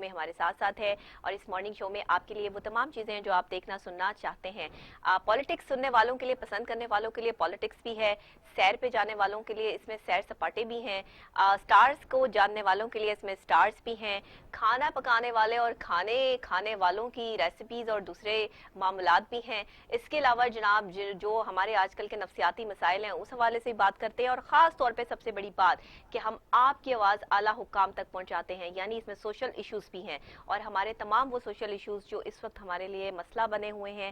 میں ہمارے ساتھ ساتھ ہے، اور اس مارننگ شو میں آپ کے لیے وہ تمام چیزیں ہیں جو آپ دیکھنا سننا چاہتے ہیں. پالیٹکس سننے والوں کے لیے، پسند کرنے والوں کے لیے پالیٹکس بھی ہے، سیر پہ جانے والوں کے لیے اس میں سیر سپاٹے بھی ہیں، سٹارز کو جاننے والوں کے لیے اس میں سٹارز بھی ہیں، کھانا پکانے والے اور کھانے والوں کی ریسیپیز اور دوسرے معاملات بھی ہیں. اس کے علاوہ جناب جو ہمارے آج کل کے نفسیاتی مسائل ہیں اس حوالے سے بات کرتے ہیں، اور خاص طور پہ سب سے بڑی بات کہ ہم آپ کی آواز اعلیٰ حکام تک پہنچاتے ہیں، یعنی اس میں سوشل ایشوز بھی ہیں، اور ہمارے تمام وہ سوشل ایشوز جو اس وقت ہمارے لیے مسئلہ بنے ہوئے ہیں،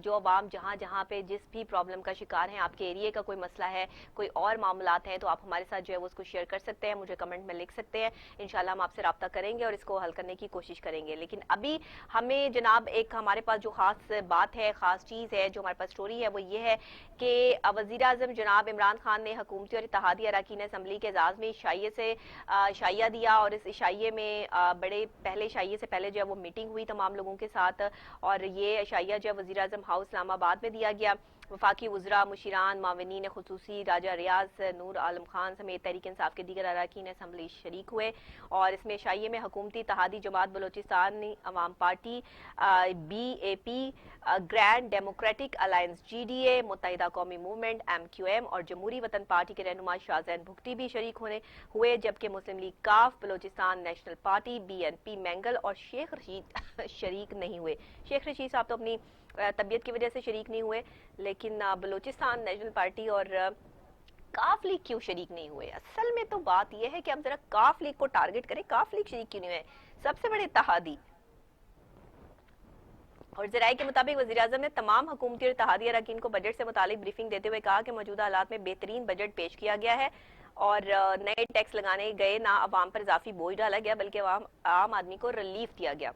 جو عوام جہاں پہ جس بھی پرابلم کا شکار ہیں، آپ کے ایریے کا کوئی مسئلہ ہے، کوئی اور معاملات ہیں، تو آپ ہمارے ساتھ جو ہے وہ اس کو شیئر کر سکتے ہیں، مجھے کمنٹ میں لکھ سکتے ہیں. انشاءاللہ ہم آپ سے رابطہ کریں گے اور اس کو حل کرنے کی کوشش کریں گے. لیکن ابھی ہمیں جناب ایک ہمارے پاس جو خاص بات ہے، خاص چیز ہے، جو ہمارے پاس سٹوری ہے، وہ یہ ہے کہ وزیر اعظم جناب عمران خان نے حکومتی اور اتحادی اراکین اسمبلی کے اعزاز میں عشائیہ دیا، اور اس عشائیے میں عشائیے سے پہلے جو ہے وہ میٹنگ ہوئی تمام لوگوں کے ساتھ، اور یہ عشائیہ جو ہے وزیر اعظم ہاؤس اسلام آباد میں دیا گیا. وفاقی وزراء، مشیران، معاونین خصوصی، راجہ ریاض نور عالم خان سمیت تحریک انصاف کے دیگر اراکین اسمبلی شریک ہوئے، اور اس میں عشائیے میں حکومتی اتحادی جماعت Balochistan Awami party, B A P, grand democratic alliance GDA، Muttahida قومی موومنٹ MQM اور جمہوری وطن پارٹی کے رہنما شاہ زین بھگٹی بھی شریک ہوئے، جبکہ مسلم لیگ کاف، Balochistan national party BNP Mengal اور شیخ رشید شریک نہیں ہوئے. شیخ رشید صاحب تو اپنی طبیعت کی وجہ سے شریک نہیں ہوئے، لیکن بلوچستان نیشنل پارٹی اور کاف لیگ کیوں شریک نہیں ہوئے؟ اصل میں تو بات یہ ہے کہ ہم ذرا کاف لیگ کو ٹارگٹ کریں. کاف لیگ شریک کیوں نہیں ہوئے؟ سب سے بڑے اتحادی. اور ذرائع کے مطابق وزیراعظم نے تمام حکومتی اور اتحادی اراکین کو بجٹ سے متعلق بریفنگ دیتے ہوئے کہا کہ موجودہ حالات میں بہترین بجٹ پیش کیا گیا ہے، اور نئے ٹیکس لگانے گئے، نہ عوام پر اضافی بوجھ ڈالا گیا، بلکہ عام آدمی کو ریلیف دیا گیا.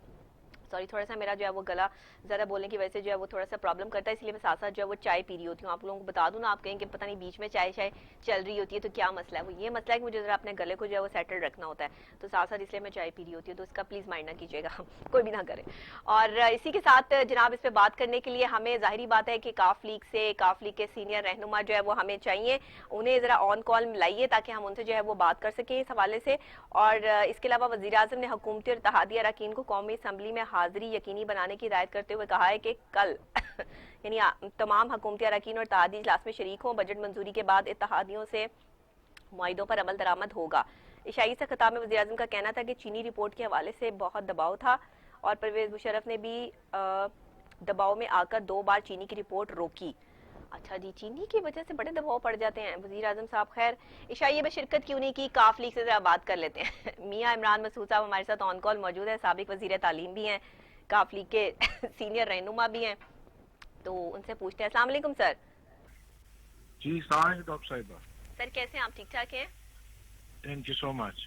سوری، تھوڑا سا میرا جو ہے وہ گلا زیادہ بولنے کی وجہ سے جو ہے وہ تھوڑا سا پرابلم کرتا ہے، اس لیے میں ساتھ ساتھ جو ہے وہ چائے پی رہی ہوتی ہوں. آپ لوگوں کو بتا دوں نا، آپ کہیں کہ پتہ نہیں بیچ میں چائے چل رہی ہوتی ہے تو کیا مسئلہ ہے. وہ یہ مسئلہ ہے کہ مجھے ذرا اپنے گلے کو جو ہے وہ سیٹل رکھنا ہوتا ہے، تو ساتھ ساتھ اس لیے میں چائے پی رہی ہوتی ہوں، تو اس کا پلیز مائنڈ نہ کیجیے گا، کوئی بھی نہ کرے. اور اسی کے ساتھ جناب اس پہ بات کرنے کے لیے ہمیں ظاہری بات ہے کہ کاف لیگ کے سینئر رہنما جو ہے وہ ہمیں چاہیے، انہیں ذرا آن کال ملائیے تاکہ ہم ان سے جو ہے وہ بات کر سکیں اس حوالے سے. اور اس کے علاوہ وزیراعظم نے حکومتی اور اتحادی اراکین کو قومی اسمبلی میں حاضری یقینی بنانے کی ہدایت کرتے ہوئے کہا ہے کہ کل یعنی تمام حکومتی اراکین اور اتحادی اجلاس میں شریک ہوں. بجٹ منظوری کے بعد اتحادیوں سے معاہدوں پر عمل درآمد ہوگا. عشائی سے خطاب میں وزیراعظم کا کہنا تھا کہ چینی رپورٹ کے حوالے سے بہت دباؤ تھا، اور پرویز مشرف نے بھی دباؤ میں آ کر 2 بار چینی کی رپورٹ روکی. اچھا جی، چینی کی وجہ سے بڑے دباؤ پڑ جاتے ہیں وزیر اعظم صاحب. خیر، عشائیے میں شرکت کیوں نہیں کی؟ کاف لیگ سے ذرا بات کر لیتے ہیں. میاں عمران مسعود صاحب ہمارے ساتھ آن کال موجود ہیں، سابق وزیر تعلیم بھی ہیں، کاف لیگ کے سینئر رہنما بھی ہیں، تو ان سے پوچھتے ہیں. السلام علیکم سر. جی السلام علیکم ڈاکٹر صاحبہ. سر کیسے ہیں آپ؟ ٹھیک ٹھاک ہیں؟ تھینک یو سو مچ.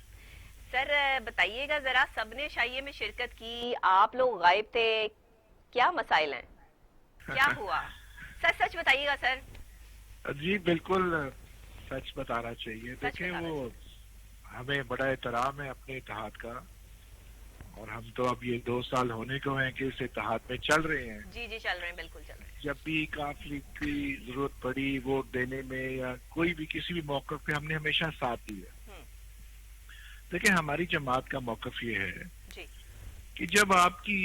سر بتائیے گا ذرا، سب نے عشائیے میں شرکت کی، آپ لوگ غائب تھے، کیا مسائل ہیں؟ کیا ہوا؟ سچ بتائیے گا سر. جی بالکل سچ بتانا چاہیے. دیکھیں وہ ہمیں بڑا احترام ہے اپنے اتحاد کا، اور ہم تو اب یہ 2 سال ہونے کو ہیں کہ اس اتحاد میں چل رہے ہیں. جی چل رہے ہیں، بالکل چل رہے ہیں. جب بھی کاف لیگ کی ضرورت پڑی ووٹ دینے میں یا کوئی بھی کسی بھی موقع پہ، ہم نے ہمیشہ ساتھ دیا. دیکھیں ہماری جماعت کا موقف یہ ہے کہ جب آپ کی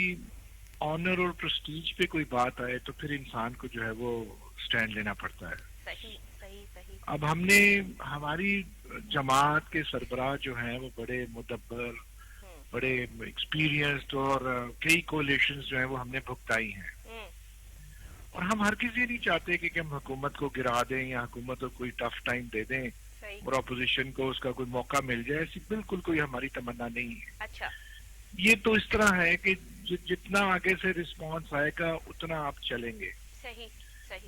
آنر اور پرسٹیج پہ کوئی بات آئے تو پھر انسان کو جو ہے وہ سٹینڈ لینا پڑتا ہے. صحیح. اب ہم نے ہماری جماعت کے سربراہ جو ہیں وہ بڑے مدبر، بڑے ایکسپیرینسڈ، اور کئی کولیشنز جو ہیں وہ ہم نے بھگتائی ہیں. اور ہم ہر کسی نہیں چاہتے کہ ہم حکومت کو گرا دیں یا حکومت کو کوئی ٹف ٹائم دے دیں اور اپوزیشن کو اس کا کوئی موقع مل جائے. ایسی بالکل کوئی ہماری تمنا نہیں ہے. اچھا. یہ تو اس طرح ہے کہ جتنا آگے سے رسپانس آئے گا اتنا آپ چلیں گے. صحیح.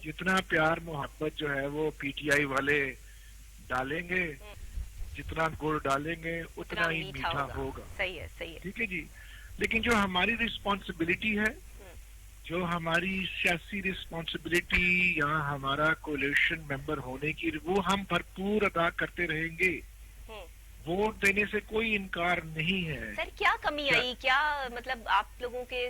جتنا پیار محبت جو ہے وہ PTI والے ڈالیں گے، جتنا گڑ ڈالیں گے اتنا ہی میٹھا ہوگا. صحیح ہے. ٹھیک ہے جی. لیکن جو ہماری رسپانسبلٹی ہے، جو ہماری سیاسی رسپانسبلٹی یا ہمارا کولیشن ممبر ہونے کی، وہ ہم بھرپور ادا کرتے رہیں گے. वोट देने से कोई इनकार नहीं है। सर क्या कमी आई, क्या मतलब आप लोगों के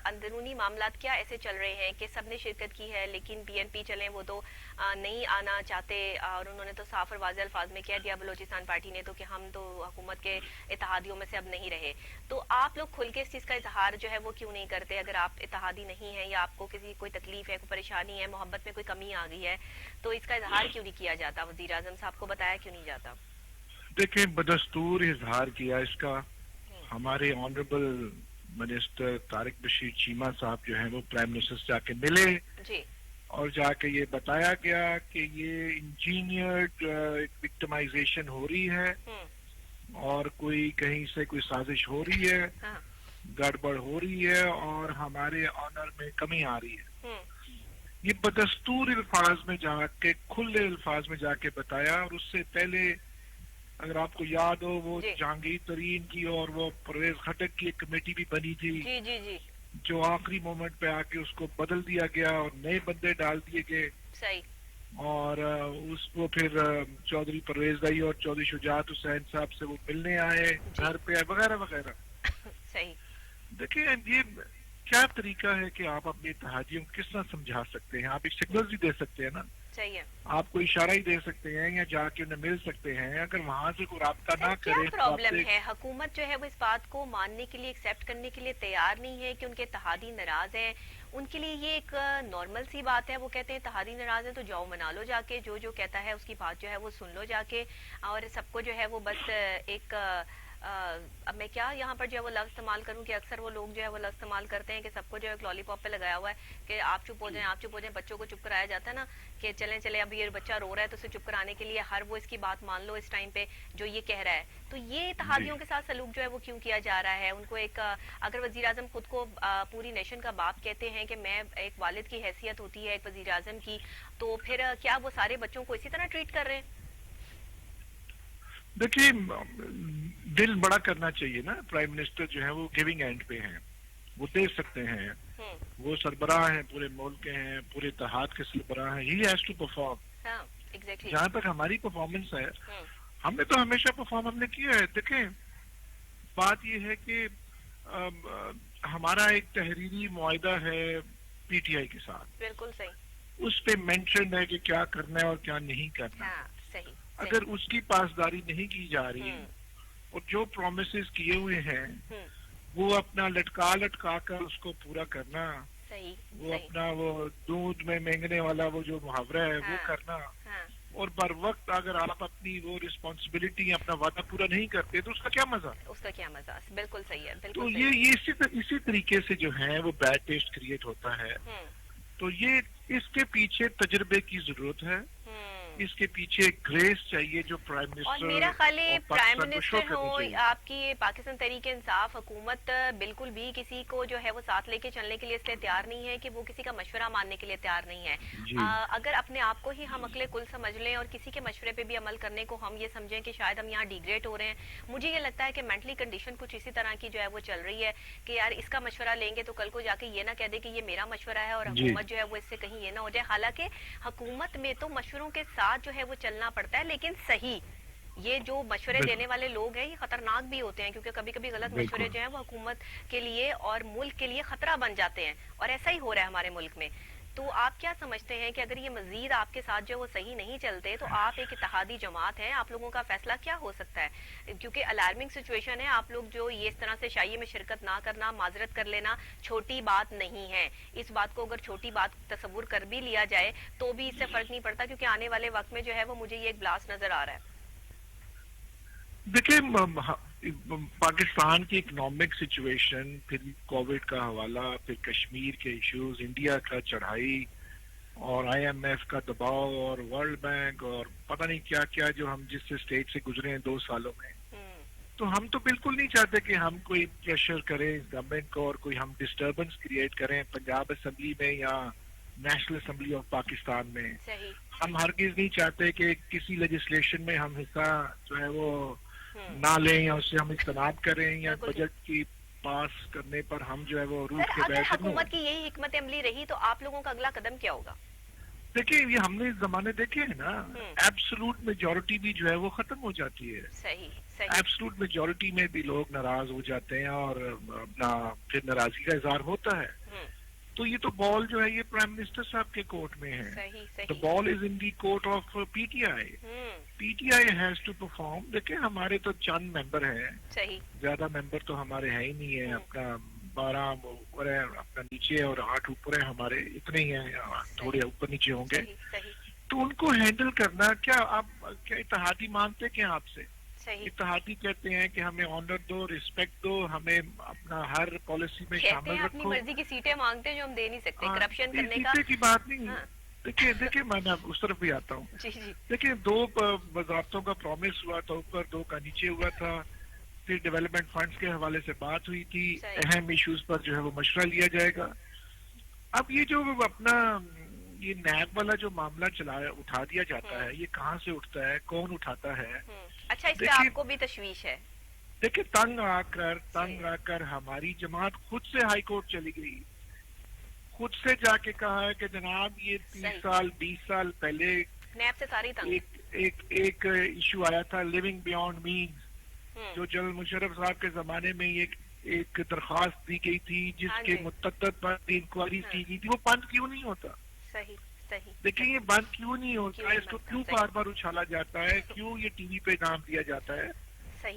अंदरूनी मामलात क्या ऐसे चल रहे हैं कि सबने शिरकत की है लेकिन बीएनपी चले वो तो नहीं आना चाहते, और उन्होंने तो साफ और वाज़ेह अल्फाज में कह दिया बलूचिस्तान पार्टी ने तो कि हम तो हुकूमत के इत्तेहादियों में से अब नहीं रहे। तो आप लोग खुल के इस चीज़ का इजहार जो है वो क्यों नहीं करते? अगर आप इत्तेहादी नहीं है या आपको किसी कोई तकलीफ है, कोई परेशानी है, मोहब्बत में कोई कमी आ गई है, तो इसका इजहार क्यों नहीं किया जाता? वज़ीर आज़म साहब को बताया क्यों नहीं जाता? देखिए, बदस्तूर इजहार किया इसका। हमारे ऑनरेबल मिनिस्टर तारिक बशीर चीमा साहब जो है वो प्राइम मिनिस्टर से जाके मिले जी। और जाके ये बताया गया कि ये इंजीनियर्ड विक्टिमाइजेशन हो रही है और कोई कहीं से कोई साजिश हो रही है, हाँ। गड़बड़ हो रही है और हमारे ऑनर में कमी आ रही है। ये बदस्तूर अल्फाज में जाके, खुले अल्फाज में जाके बताया। और उससे पहले अगर आपको याद हो वो जहांगीर तरीन की और वो परवेज खटक की एक कमेटी भी बनी थी, जी जी जी, जो आखिरी मोमेंट पे आके उसको बदल दिया गया और नए बंदे डाल दिए गए। सही। और उसको फिर चौधरी परवेज दाई और चौधरी शुजात हुसैन साहब से वो मिलने आए घर पे वगैरह वगैरह। सही। देखिए, ये क्या तरीका है कि आप अपने इत्तेहादियों को किस तरह समझा सकते हैं? आप एक सिग्नल भी दे सकते हैं ना, सही है। आप कोई इशारा ही दे सकते हैं या जाके उन्हें मिल सकते हैं। अगर वहां से कोई राब्ता ना क्या करे, प्रॉब्लम है? हुकूमत जो है वो इस बात को मानने के लिए, एक्सेप्ट करने के लिए तैयार नहीं है कि उनके इत्तेहादी नाराज हैं। उनके लिए ये एक नॉर्मल सी बात है। वो कहते हैं इत्तेहादी नाराज है तो जाओ मना लो जाके, जो जो कहता है उसकी बात जो है वो सुन लो जाके, और सबको जो है वो बस एक अब मैं क्या यहाँ पर जो है वो लफ्ज़ इस्तेमाल करूँ कि अक्सर वो लोग जो है वो लफ्ज़ इस्तेमाल करते हैं कि सबको जो है लॉलीपॉप पे लगाया हुआ है कि आप चुप हो जाएं, आप चुप हो जाएं। बच्चों को चुप कराया जाता है ना कि चलें चलें, अब ये बच्चा रो रहा है तो उसे चुप कराने के लिए हर वो इसकी बात मान लो इस टाइम पे जो ये कह रहा है। तो ये इत्तेहादियों के साथ सलूक जो है वो क्यों किया जा रहा है? उनको एक अगर वज़ीर आज़म खुद को पूरी नेशन का बाप कहते हैं कि मैं एक वालिद की हैसियत होती है एक वज़ीर आज़म की, तो फिर क्या वो सारे बच्चों को इसी तरह ट्रीट कर रहे हैं? देखिए, दिल बड़ा करना चाहिए ना। प्राइम मिनिस्टर जो है वो गिविंग एंड पे हैं, वो दे सकते हैं, वो सरबराह हैं, पूरे मुल्क के हैं, पूरे इत्तेहाद के सरबराह हैं। He has to perform. जहाँ तक हमारी परफॉर्मेंस है, हमने तो हमेशा परफॉर्म हमने किया है। देखें, बात ये है कि हमारा एक तहरीरी मुआहिदा है पीटीआई के साथ, बिल्कुल सही। उस पे मेंशन है कि क्या करना है और क्या नहीं करना। सही। अगर उसकी पासदारी नहीं की जा रही और जो प्रोमिसेस किए हुए हैं वो अपना लटका लटका कर उसको पूरा करना, सही, वो अपना वो दूध में मेंगने वाला वो जो मुहावरा है वो करना, और बर वक्त अगर आप अपनी वो रिस्पॉन्सिबिलिटी अपना वादा पूरा नहीं करते तो उसका क्या मजा? उसका क्या मजा? बिल्कुल सही है। बिल्कुल तो सही। ये इसी तरीके से जो है वो बैड टेस्ट क्रिएट होता है। तो ये इसके पीछे तजुर्बे की जरूरत है, इसके पीछे ग्रेस चाहिए जो प्राइम मिनिस्टर और मेरा ख्याल है प्राइम मिनिस्टर हो आपकी पाकिस्तान तहरीक इंसाफ हुकूमत बिल्कुल भी किसी को जो है वो साथ लेके चलने के लिए इसलिए तैयार नहीं है कि वो किसी का मशवरा मानने के लिए तैयार नहीं है। अगर अपने आप को ही हम अकले कुल समझ लें और किसी के मशवरे पे भी अमल करने को हम ये समझें कि शायद हम यहाँ डिग्रेड हो रहे हैं, मुझे ये लगता है कि मेंटली कंडीशन कुछ इसी तरह की जो है वो चल रही है कि यार इसका मशवरा लेंगे तो कल को जाके ये ना कह दे कि ये मेरा मशवरा है और हुकूमत जो है वो इससे कहीं ये ना हो जाए। हालांकि हुकूमत में तो मशवरों के साथ जो है वो चलना पड़ता है, लेकिन सही ये जो मशवरे देने वाले लोग हैं ये खतरनाक भी होते हैं क्योंकि कभी कभी गलत मशवरे जो हैं वो हुकूमत के लिए और मुल्क के लिए खतरा बन जाते हैं, और ऐसा ही हो रहा है हमारे मुल्क में। तो आप क्या समझते हैं कि अगर ये मजीद आपके साथ जो वो सही नहीं चलते तो आप एक इत्तेहादी जमात हैं, आप लोगों का फैसला क्या हो सकता है? क्योंकि अलार्मिंग सिचुएशन है। आप लोग जो ये इस तरह से शाही में शिरकत ना करना, माजरत कर लेना छोटी बात नहीं है। इस बात को अगर छोटी बात तस्वुर कर भी लिया जाए तो भी इससे फर्क नहीं पड़ता क्योंकि आने वाले वक्त में जो है वो मुझे ये एक ब्लास्ट नजर आ रहा है। देखिए, पाकिस्तान की इकोनॉमिक सिचुएशन, फिर कोविड का हवाला, फिर कश्मीर के इश्यूज, इंडिया का चढ़ाई और आईएमएफ का दबाव और वर्ल्ड बैंक और पता नहीं क्या क्या जो हम जिस स्टेट से गुजरे हैं 2 सालों में, तो हम तो बिल्कुल नहीं चाहते कि हम कोई प्रेशर करें गवर्नमेंट को और कोई हम डिस्टर्बेंस क्रिएट करें पंजाब असेंबली में या नेशनल असेंबली ऑफ पाकिस्तान में। हम हरगिज नहीं चाहते कि किसी लेजिस्लेशन में हम हिस्सा जो है वो ना लें या उससे हम इख्तलाफ करें या बजट की पास करने पर हम जो है वो रूट के अगर हुकूमत की यही हिकमत अमली रही तो आप लोगों का अगला कदम क्या होगा? देखिए, ये हमने इस जमाने देखे हैं ना, एब्सोलूट मेजॉरिटी भी जो है वो खत्म हो जाती है। सही। एब्सोल्यूट मेजॉरिटी में भी लोग नाराज हो जाते हैं और अपना फिर नाराजगी का इजहार होता है। तो ये तो बॉल जो है ये प्राइम मिनिस्टर साहब के कोर्ट में है। The ball is in the court of PTI. PTI has to perform. देखिए हमारे तो चंद मेंबर हैं, ज्यादा मेंबर तो हमारे है ही नहीं है। अपना 12 ऊपर है, अपना नीचे और 8 ऊपर है, हमारे इतने ही हैं, थोड़े ऊपर नीचे होंगे। तो उनको हैंडल करना, क्या आप क्या इत्तेहादी मानते क्या आपसे? इत्तेहादी कहते हैं कि हमें ऑनर दो, रिस्पेक्ट दो, हमें अपना हर पॉलिसी में शामिल रखो। अपनी मर्जी की सीटें मांगते हैं जो हम दे नहीं सकते। करप्शन करने का की बात नहीं। देखिए मैं उस तरफ भी आता हूँ। देखिए 2 वजारतों का प्रॉमिस हुआ था, ऊपर 2 का नीचे हुआ था। फिर डेवलपमेंट फंड्स के हवाले से बात हुई थी, अहम इश्यूज पर जो है वो मशवरा लिया जाएगा। अब ये जो अपना ये नैब वाला जो मामला उठा दिया जाता है, ये कहाँ से उठता है, कौन उठाता है? अच्छा, इस पे आपको भी तशवीश है? देखिए तंग आकर हमारी जमात खुद से हाई कोर्ट चली गई, खुद से जाके कहा है कि जनाब ये 30 साल 20 साल पहले नैब से सारी तंग एक इशू आया था, लिविंग बियॉन्ड मीन्स, जो जनरल मुशर्रफ साहब के जमाने में एक दरख्वास्त दी गई थी जिसके मुतअद्दिद पर इंक्वायरी की गई थी। वो बंद क्यों नहीं होता? सही। देखिए ये बंद क्यों नहीं होता है? इसको क्यों बार बार उछाला जाता है? क्यों ये टीवी पे नाम दिया जाता है?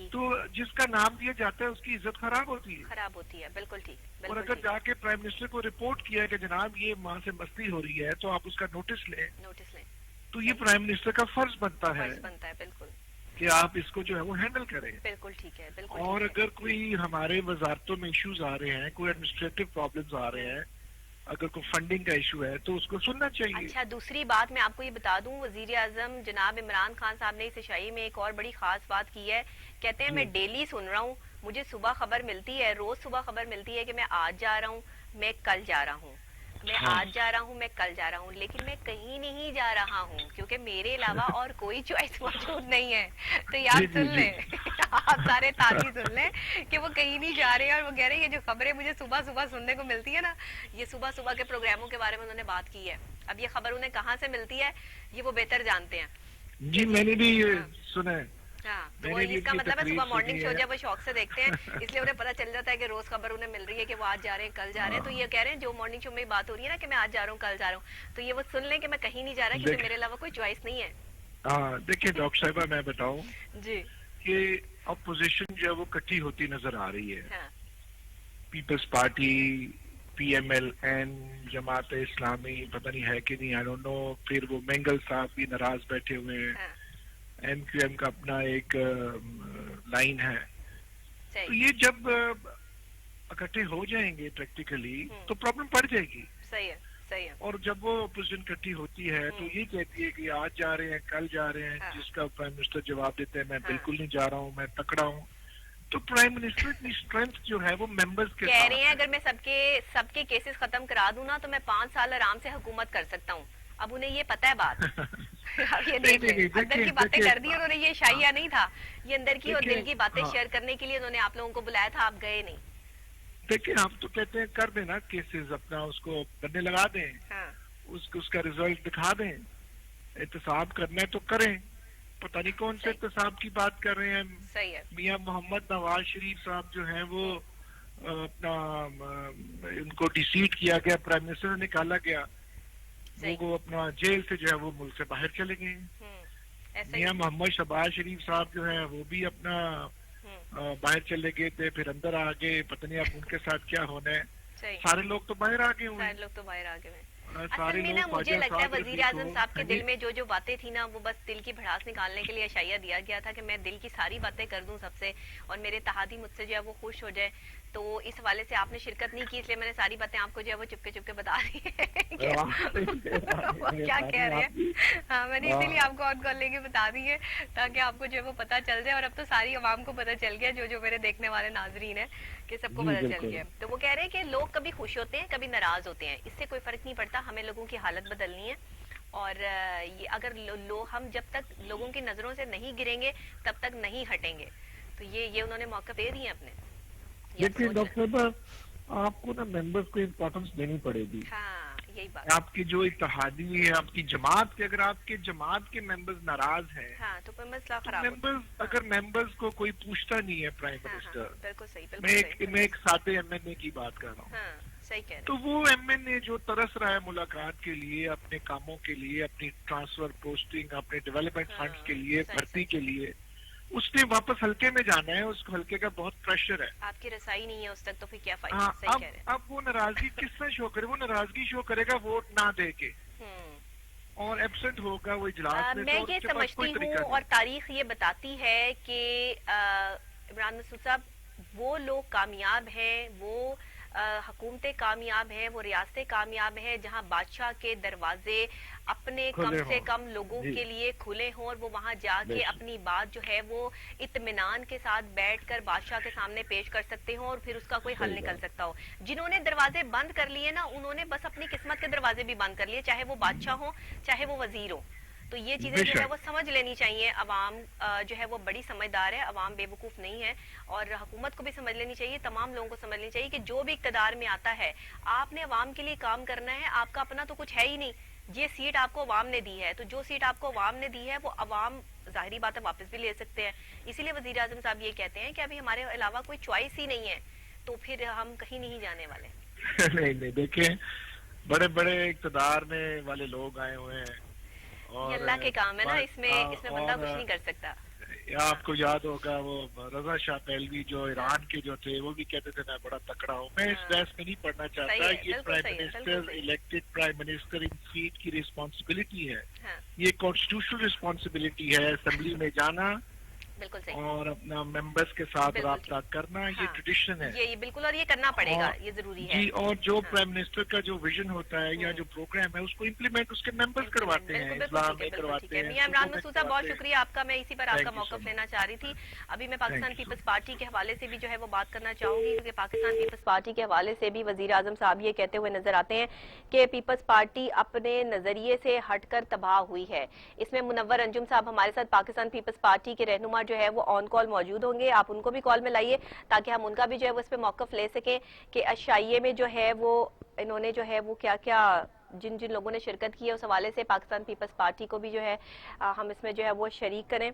तो जिसका नाम दिया जाता है उसकी इज्जत खराब होती है। बिल्कुल ठीक। और अगर जाके प्राइम मिनिस्टर को रिपोर्ट किया है कि जनाब ये वहाँ से मस्ती हो रही है, तो आप उसका नोटिस लें। तो ये प्राइम मिनिस्टर का फर्ज बनता है बिल्कुल कि आप इसको जो है वो हैंडल करें। बिल्कुल ठीक है। और अगर कोई हमारे वजारतों में इश्यूज आ रहे हैं, कोई एडमिनिस्ट्रेटिव प्रॉब्लम्स आ रहे हैं, अगर कोई फंडिंग का इशू है तो उसको सुनना चाहिए। अच्छा, दूसरी बात मैं आपको ये बता दूं, वजीर आजम जनाब इमरान खान साहब ने इस इशाई में एक और बड़ी खास बात की है। कहते हैं मैं डेली सुन रहा हूँ, मुझे सुबह खबर मिलती है, रोज सुबह खबर मिलती है कि मैं आज जा रहा हूँ, मैं कल जा रहा हूँ, मैं आज जा रहा हूँ, मैं कल जा रहा हूँ, लेकिन मैं कहीं नहीं जा रहा हूँ क्योंकि मेरे अलावा और कोई चॉइस मौजूद नहीं है। तो यार सुन लें आप सारे ताली सुन लें कि वो कहीं नहीं जा रहे हैं। और वो कह रहे हैं ये जो खबरें मुझे सुबह सुबह सुनने को मिलती है ना, ये सुबह सुबह के प्रोग्रामों के बारे में उन्होंने बात की है। अब ये खबर उन्हें कहाँ से मिलती है ये वो बेहतर जानते हैं। जी मैंने भी सुना है। तो वो इसका मतलब है सुबह मॉर्निंग शो जब वो शौक से देखते हैं इसलिए उन्हें पता चल जाता है कि रोज खबर उन्हें मिल रही है कि वो आज जा रहे हैं, कल जा रहे हैं। तो ये कह रहे हैं जो मॉर्निंग शो में बात हो रही है ना कि मैं आज जा रहा हूँ, कल जा रहा हूँ, तो ये वो सुन लें कि मैं कहीं नहीं जा रहा क्योंकि मेरे अलावा कोई चॉइस नहीं है। देखिए डॉक्टर साहिबा मैं बताऊं जी कि अपोजिशन जो है वो इकट्ठी होती नजर आ रही है। Peoples party, PMLN, Jamaat Islami, पता नहीं है कि नहीं, आई डोंट नो। फिर वो मेंगल साहब भी नाराज बैठे हुए हैं। MQM का अपना एक लाइन है। तो ये जब इकट्ठे हो जाएंगे प्रैक्टिकली तो प्रॉब्लम पड़ जाएगी। सही है। और जब वो अपोजिशन इकट्ठी होती है तो ये कहती है कि आज जा रहे हैं, कल जा रहे हैं, जिसका प्राइम मिनिस्टर जवाब देते हैं मैं बिल्कुल नहीं जा रहा हूँ, मैं तकड़ा हूँ। तो प्राइम मिनिस्टर की स्ट्रेंथ जो है वो मेंबर्स के कह रहे हैं अगर मैं सबके केसेस खत्म करा दूं ना तो मैं 5 साल आराम से हुकूमत कर सकता हूँ। अब उन्हें ये पता है बात। अब ये देख लें, अंदर की बातें कर दी उन्होंने। ये शाइया नहीं था, ये अंदर की और दिल की बातें शेयर करने के लिए उन्होंने आप लोगों को बुलाया था, आप गए नहीं। देखिए हम तो कहते हैं कर देना केसेस, अपना उसको करने लगा दें, उसका रिजल्ट दिखा दें। एहतसाब करना है तो करें। पता नहीं कौन से एहतसाब की बात कर रहे हैं। सही है। मियां मोहम्मद नवाज शरीफ साहब जो हैं वो अपना उनको डिसीट किया गया, प्राइम मिनिस्टर निकाला गया, वो अपना जेल से जो है वो मुल्क से बाहर चले गए। मियां मोहम्मद शहबाज शरीफ साहब जो है वो भी अपना बाहर चले गए थे, फिर अंदर आ गए, पता नहीं अब उनके साथ क्या होना है। सारे लोग तो बाहर आ गए हुए। सारे लोग तो बाहर आ गए। असल में ना मुझे लगता है वजीर आजम साहब के दिल में जो बातें थी ना वो बस दिल की भड़ास निकालने के लिए इशारा दिया गया था कि मैं दिल की सारी बातें कर दूं सबसे और मेरे तहादी मुझसे जो है वो खुश हो जाए। तो इस वाले से आपने शिरकत नहीं की इसलिए मैंने सारी बातें आपको जो है वो चुपके चुपके बता दी है क्या कह रहे हैं। हाँ मैंने इसीलिए आपको ऑन कॉल लेके बता दी है ताकि आपको जो है वो पता चल जाए। और अब तो सारी आवाम को पता चल गया, जो मेरे देखने वाले नाजरीन है कि सबको पता चल गया। तो वो कह रहे हैं कि लोग कभी खुश होते हैं कभी नाराज होते हैं, इससे कोई फर्क नहीं पड़ता, हमें लोगों की हालत बदलनी है। और ये अगर हम जब तक लोगों की नजरों से नहीं गिरेंगे तब तक नहीं हटेंगे। तो ये उन्होंने मौका दे दिए अपने। देखिए डॉक्टर साहब आपको ना मेंबर्स को इम्पोर्टेंस देनी पड़ेगी। हाँ यही बात। आपकी जो इत्तेहादी है, आपकी जमात के, अगर आपके जमात के मेंबर्स नाराज हैं, हाँ, तो फिर मसला तो खराब होता है। मेंबर्स, अगर मेंबर्स को कोई पूछता नहीं है प्राइम मिनिस्टर, बिल्कुल सही, बिल्कुल सही। मैं एक सादे एमएनए की बात कर रहा हूँ, हाँ, सही कह रहे तो हैं। वो एमएनए जो तरस रहा है मुलाकात के लिए, अपने कामों के लिए, अपनी ट्रांसफर पोस्टिंग, अपने डेवलपमेंट फंड्स के लिए, सही, भर्ती सही, के लिए, उसने वापस हल्के में जाना है, उस हल्के का बहुत प्रेशर है। आपकी रसाई नहीं है उस तक, तो फिर क्या फायदा। हाँ, सही कह रहे हैं। अब वो नाराजगी किस तरह शो करे? वो नाराजगी शो करेगा वोट ना दे के, और एब्सेंट होगा वो इजलास में, मैं तो ये उसके पास कोई समझती हूँ तरीका और नहीं। तारीख ये बताती है कि इमरान मसूद साहब, वो लोग कामयाब हैं, वो हुकूमतें कामयाब हैं, वो रियासतें कामयाब हैं जहाँ बादशाह के दरवाजे अपने कम खुले से हों। कम लोगों जी। के लिए खुले हों, और वो वहाँ जाके बेशक। अपनी बात जो है वो इत्मीनान के साथ बैठकर बादशाह के सामने पेश कर सकते हो, और फिर उसका कोई हल सही निकल बात। सकता हो। जिन्होंने दरवाजे बंद कर लिए ना, उन्होंने बस अपनी किस्मत के दरवाजे भी बंद कर लिए, चाहे वो बादशाह हो चाहे वो वजीर हो। तो ये चीजें जो है बेशक। वो समझ लेनी चाहिए। अवाम जो है वो बड़ी समझदार है, अवाम बेवकूफ नहीं है, और हुकूमत को भी समझ लेनी चाहिए, तमाम लोगों को समझ लेनी चाहिए कि जो भी इक़्तिदार में आता है, आपने अवाम के लिए काम करना है। आपका अपना तो कुछ है ही नहीं, ये सीट आपको अवाम ने दी है, तो जो सीट आपको अवाम ने दी है वो अवाम जाहिरी बात है वापस भी ले सकते हैं। इसीलिए वजीर आजम साहब ये कहते हैं कि अभी हमारे अलावा कोई चॉइस ही नहीं है, तो फिर हम कहीं नहीं जाने वाले। नहीं, देखें, बड़े बड़े इक़्तिदार में वाले लोग आए हुए हैं, ये और अल्लाह के काम है ना, इसमें बंदा कुछ नहीं कर सकता। आपको याद होगा वो रजा शाह पहलवी जो ईरान के जो थे, वो भी कहते थे मैं बड़ा तकड़ा हूँ। मैं इस बहस में नहीं पढ़ना चाहता। ये prime minister, elected prime minister, इन सीट की रिस्पॉन्सिबिलिटी है। ये कॉन्स्टिट्यूशनल रिस्पॉन्सिबिलिटी है, असेंबली में जाना बिल्कुल सही, और अपना मेंबर्स के साथ राब्ता करना, ये ट्रेडिशन है। ये बिल्कुल, और ये करना पड़ेगा, ये जरूरी है जी। और जो प्राइम मिनिस्टर का जो विजन होता है या जो प्रोग्राम है, उसको इम्प्लीमेंट उसके मेंबर्स करवाते हैं, इस्लाम में करवाते हैं। मियां इमरान मसूद साहब, बहुत शुक्रिया आपका। मैं इसी पर आपका मौक़िफ़ लेना चाह रही थी। अभी मैं पाकिस्तान पीपल्स पार्टी के हवाले से भी जो है वो बात करना चाहूंगी, क्योंकि पाकिस्तान पीपल्स पार्टी के हवाले से भी वजीर आजम साहब ये कहते हुए नजर आते हैं कि पीपल्स पार्टी अपने नजरिए से हटकर तबाह हुई है। इसमें मुनव्वर अंजुम साहब हमारे साथ पाकिस्तान पीपल्स पार्टी के रहनुमा जो है वो ऑन कॉल मौजूद होंगे, आप उनको भी कॉल में लाइए ताकि हम उनका भी जो है वो इस पे मौक़िफ़ ले सकें कि अशाइये में जो है वो इन्होंने जो है वो क्या क्या जिन जिन लोगों ने शिरकत की है, उस हवाले से पाकिस्तान पीपल्स पार्टी को भी जो है हम इसमें जो है वो शरीक करें।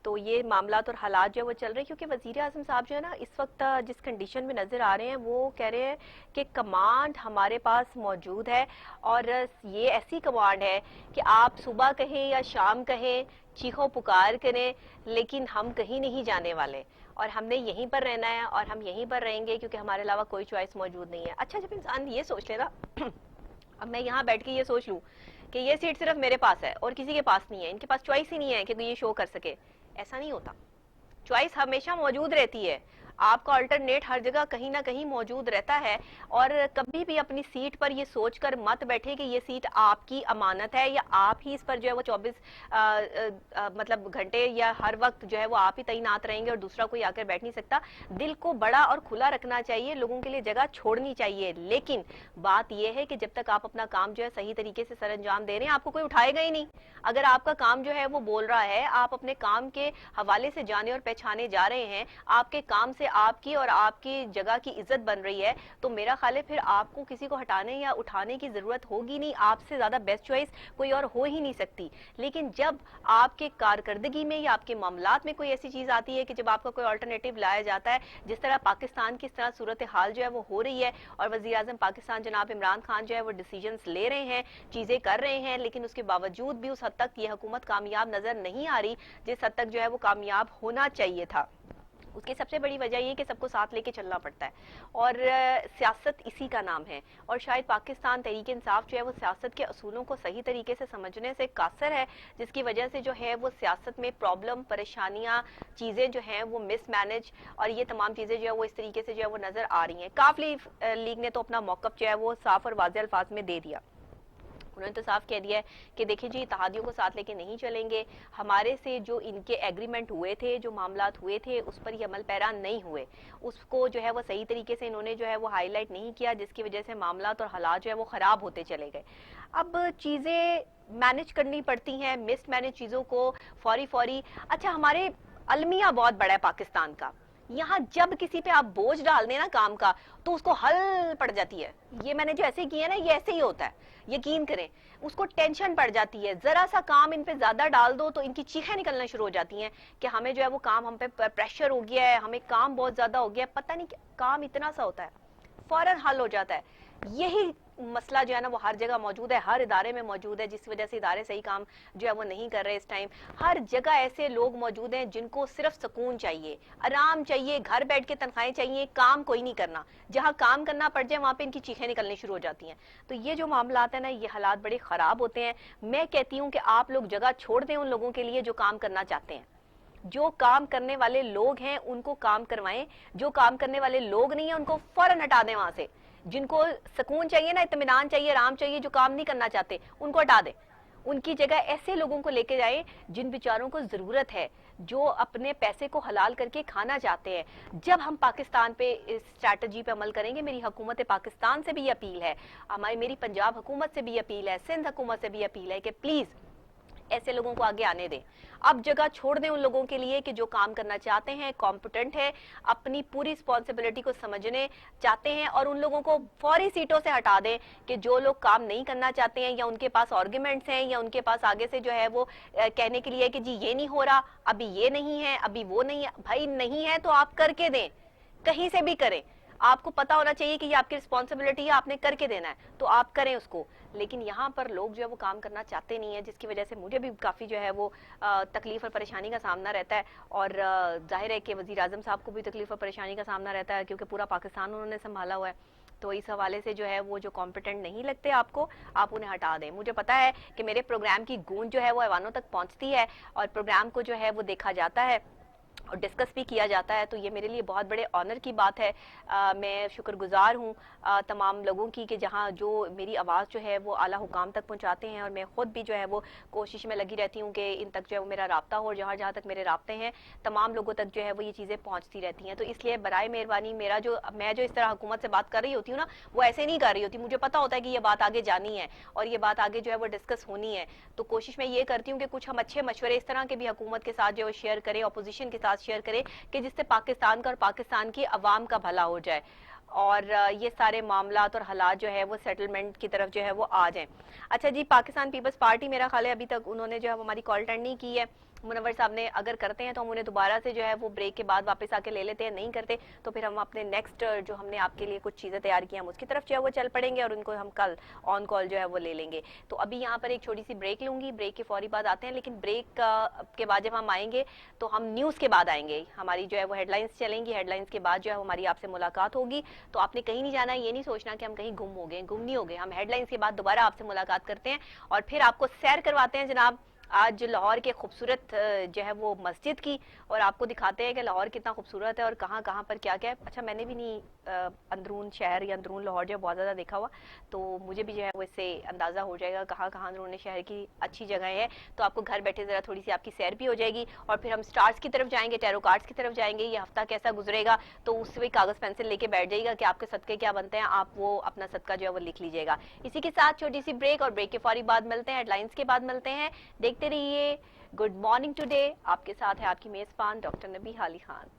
तो ये मामलात और हालात जो है वो चल रहे हैं, क्योंकि वजीर आज़म साहब जो है ना इस वक्त जिस कंडीशन में नज़र आ रहे हैं, वो कह रहे हैं कि कमांड हमारे पास मौजूद है, और ये ऐसी कमांड है कि आप सुबह कहें या शाम कहें, चीखों पुकार करें, लेकिन हम कहीं नहीं जाने वाले, और हमने यहीं पर रहना है, और हम यहीं पर रहेंगे, क्योंकि हमारे अलावा कोई चॉइस मौजूद नहीं है। अच्छा, जब इंसान ये सोच ले ना अब मैं यहाँ बैठ के ये सोच लूँ कि ये सीट सिर्फ मेरे पास है और किसी के पास नहीं है, इनके पास चॉइस ही नहीं है कि ये शो कर सके, ऐसा नहीं होता। चॉइस हमेशा मौजूद रहती है, आपका अल्टरनेट हर जगह कहीं ना कहीं मौजूद रहता है। और कभी भी अपनी सीट पर ये सोचकर मत बैठे कि ये सीट आपकी अमानत है, या आप ही इस पर जो है वो 24 मतलब घंटे या हर वक्त जो है वो आप ही तैनात रहेंगे और दूसरा कोई आकर बैठ नहीं सकता। दिल को बड़ा और खुला रखना चाहिए, लोगों के लिए जगह छोड़नी चाहिए, लेकिन बात यह है कि जब तक आप अपना काम जो है सही तरीके से सर अंजाम दे रहे हैं, आपको कोई उठाएगा ही नहीं। अगर आपका काम जो है वो बोल रहा है, आप अपने काम के हवाले से जाने और पहचाने जा रहे हैं, आपके काम से आपकी और आपकी जगह की इज्जत बन रही है, तो मेरा ख्याल है फिर आपको किसी को हटाने या उठाने की जरूरत होगी नहीं। आपसे ज्यादा बेस्ट चॉइस कोई और हो ही नहीं सकती। लेकिन जब आपके कारकर्दगी में या आपके मामलात में कोई ऐसी चीज आती है कि जब आपका कोई अल्टरनेटिव लाया जाता है, जिस तरह पाकिस्तान की इस तरह सूरत हाल जो है वो हो रही है, और वजीर आजम पाकिस्तान जनाब इमरान खान जो है वो डिसीजंस ले रहे हैं, चीजें कर रहे हैं, लेकिन उसके बावजूद भी उस हद तक ये हुकूमत कामयाब नजर नहीं आ रही जिस हद तक जो है वो कामयाब होना चाहिए था। उसकी सबसे बड़ी वजह ये कि सबको साथ लेके चलना पड़ता है, और सियासत इसी का नाम है। और शायद पाकिस्तान तहरीक इंसाफ जो है वो सियासत के असूलों को सही तरीके से समझने से कासर है, जिसकी वजह से जो है वो सियासत में प्रॉब्लम, परेशानियां, चीज़ें जो हैं वो मिसमैनेज, और ये तमाम चीज़ें जो है वो इस तरीके से जो है वो नज़र आ रही हैं। काफली लीग ने तो अपना मौक़िफ़ जो है वो साफ और वाज़ेह अल्फाज में दे दिया। उन्होंने तो साफ कह दिया है कि देखिए जी, इत्तेहादियों को साथ लेके नहीं चलेंगे, हमारे से जो इनके एग्रीमेंट हुए थे, जो मामलात हुए थे, उस पर ये अमल पैरा नहीं हुए, उसको जो है वो सही तरीके से इन्होंने जो है वो हाईलाइट नहीं किया, जिसकी वजह से मामलात और हालात जो है वो ख़राब होते चले गए। अब चीज़ें मैनेज करनी पड़ती हैं, मिस मैनेज चीज़ों को फौरी फौरी। अच्छा, हमारे अलमिया बहुत बड़ा है पाकिस्तान का, यहाँ जब किसी पे आप बोझ डाल दें ना काम का, तो उसको हल पड़ जाती है। ये मैंने जो ऐसे किया ना, ये ऐसे ही होता है, यकीन करें। उसको टेंशन पड़ जाती है, जरा सा काम इन पे ज्यादा डाल दो तो इनकी चीखें निकलना शुरू हो जाती हैं कि हमें जो है वो काम, हम पे प्रेशर हो गया है, हमें काम बहुत ज्यादा हो गया है। पता नहीं काम इतना सा होता है, फौरन हल हो जाता है। यही मसला जो है ना वो हर जगह मौजूद है, हर इदारे में मौजूद है, जिस वजह से इदारे सही काम जो है वो नहीं कर रहे इस टाइम। हर जगह ऐसे लोग मौजूद हैं जिनको सिर्फ सुकून चाहिए, आराम चाहिए, घर बैठ के तनख्वाहें चाहिए, काम कोई नहीं करना। जहां काम करना पड़ जाए वहां पे इनकी चीखें निकलनी शुरू हो जाती हैं। तो ये जो मामलात है ना, ये हालात बड़े खराब होते हैं। मैं कहती हूँ कि आप लोग जगह छोड़ दें उन लोगों के लिए जो काम करना चाहते हैं। जो काम करने वाले लोग हैं उनको काम करवाएं, जो काम करने वाले लोग नहीं है उनको फौरन हटा दें वहां से। जिनको सुकून चाहिए ना, इत्मीनान चाहिए, आराम चाहिए, जो काम नहीं करना चाहते उनको हटा दें। उनकी जगह ऐसे लोगों को लेके जाएं जिन बेचारों को जरूरत है, जो अपने पैसे को हलाल करके खाना चाहते हैं। जब हम पाकिस्तान पे इस स्ट्रैटेजी पे अमल करेंगे, मेरी हुकूमत पाकिस्तान से भी अपील है, मेरी पंजाब हुकूमत से भी अपील है, सिंध हुकूमत से भी अपील है कि प्लीज ऐसे लोगों को आगे आने दें। अब जगह छोड़ दें उन लोगों के लिए कि जो काम करना चाहते हैं, कॉम्पिटेंट है, अपनी पूरी रिस्पॉन्सिबिलिटी को समझने चाहते हैं, और उन लोगों को फौरी सीटों से हटा दें कि जो लोग काम नहीं करना चाहते हैं, या उनके पास आर्गुमेंट्स हैं, या उनके पास आगे से जो है वो कहने के लिए कि जी ये नहीं हो रहा, अभी ये नहीं है, अभी वो नहीं है। भाई नहीं है तो आप करके दें, कहीं से भी करें। आपको पता होना चाहिए कि ये आपकी रिस्पॉन्सिबिलिटी है, आपने करके देना है, तो आप करें उसको। लेकिन यहाँ पर लोग जो है वो काम करना चाहते नहीं है, जिसकी वजह से मुझे भी काफ़ी जो है वो तकलीफ और परेशानी का सामना रहता है। और जाहिर है कि वज़ीर आज़म साहब को भी तकलीफ और परेशानी का सामना रहता है, क्योंकि पूरा पाकिस्तान उन्होंने संभाला हुआ है। तो इस हवाले से जो है वो जो कॉम्पिटेंट नहीं लगते आपको, आप उन्हें हटा दें। मुझे पता है कि मेरे प्रोग्राम की गूंज जो है वो ऐवानों तक पहुँचती है, और प्रोग्राम को जो है वो देखा जाता है और डिस्कस भी किया जाता है। तो ये मेरे लिए बहुत बड़े ऑनर की बात है। मैं शुक्रगुजार हूँ तमाम लोगों की कि जहाँ जो मेरी आवाज़ जो है वो आला हुकाम तक पहुँचाते हैं, और मैं ख़ुद भी जो है वो कोशिश में लगी रहती हूँ कि इन तक जो है वो मेरा राब्ता हो, और जहाँ जहाँ तक मेरे राब्ते हैं तमाम लोगों तक जो है वो ये चीज़ें पहुँचती रहती हैं। तो इसलिए बराए मेहरबानी मैं जो इस तरह हुकूमत से बात कर रही होती हूँ ना, वो ऐसे नहीं कर रही होती। मुझे पता होता है कि ये बात आगे जानी है और ये बात आगे जो है वो डिस्कस होनी है। तो कोशिश मैं ये करती हूँ कि कुछ हम अच्छे मशवरे इस तरह के भी हुकूमत के साथ जो है शेयर करें, अपोजिशन के साथ शेयर करें, कि जिससे पाकिस्तान का और पाकिस्तान की अवाम का भला हो जाए, और ये सारे मामलात और हालात जो है वो सेटलमेंट की तरफ जो है वो आ जाएं। अच्छा जी, पाकिस्तान पीपल्स पार्टी, मेरा ख्याल है अभी तक उन्होंने जो है हमारी कॉल अटेंड नहीं की है। मुनव्वर साहब ने अगर करते हैं तो हम उन्हें दोबारा से जो है वो ब्रेक के बाद वापस आके ले लेते हैं, नहीं करते तो फिर हम अपने नेक्स्ट जो हमने आपके लिए कुछ चीज़ें तैयार की हम उसकी तरफ जो है वो चल पड़ेंगे, और उनको हम कल ऑन कॉल जो है वो ले लेंगे। तो अभी यहाँ पर एक छोटी सी ब्रेक लूँगी, ब्रेक के फौरी बाद आते हैं। लेकिन ब्रेक के बाद जब हम आएंगे तो हम न्यूज़ के बाद आएंगे, हमारी जो है वो हेडलाइंस चलेंगी, हेडलाइंस के बाद जो है हमारी आपसे मुलाकात होगी। तो आपने कहीं नहीं जाना है, ये नहीं सोचना कि हम कहीं गुम हो गए, गुम नहीं हो गए। हम हेडलाइंस के बाद दोबारा आपसे मुलाकात करते हैं और फिर आपको सैर करवाते हैं जनाब आज लाहौर के खूबसूरत जो है वो मस्जिद की, और आपको दिखाते हैं कि लाहौर कितना खूबसूरत है और कहाँ कहाँ पर क्या क्या है। अच्छा, मैंने भी नहीं अंदरून शहर या अंदरून लाहौर जो है बहुत ज़्यादा देखा हुआ, तो मुझे भी जो है वो इससे अंदाज़ा हो जाएगा कहाँ कहाँ अंदरून शहर की अच्छी जगह है। तो आपको घर बैठे ज़रा थोड़ी सी आपकी सैर भी हो जाएगी, और फिर हम स्टार्स की तरफ जाएंगे, टैरो कार्ड्स की तरफ जाएंगे। ये हफ्ता कैसा गुजरेगा, तो उससे कागज़ पेंसिल लेके बैठ जाइएगा कि आपके सदक़े क्या बनते हैं, आप वो अपना सदका जो है वो लिख लीजिएगा। इसी के साथ छोटी सी ब्रेक, और ब्रेक के फौरी बाद मिलते हैं, हेडलाइंस के बाद मिलते हैं। देखते रहिए गुड मॉर्निंग टुडे। आपके साथ है आपकी मेज़बान डॉक्टर नबी हाली खान।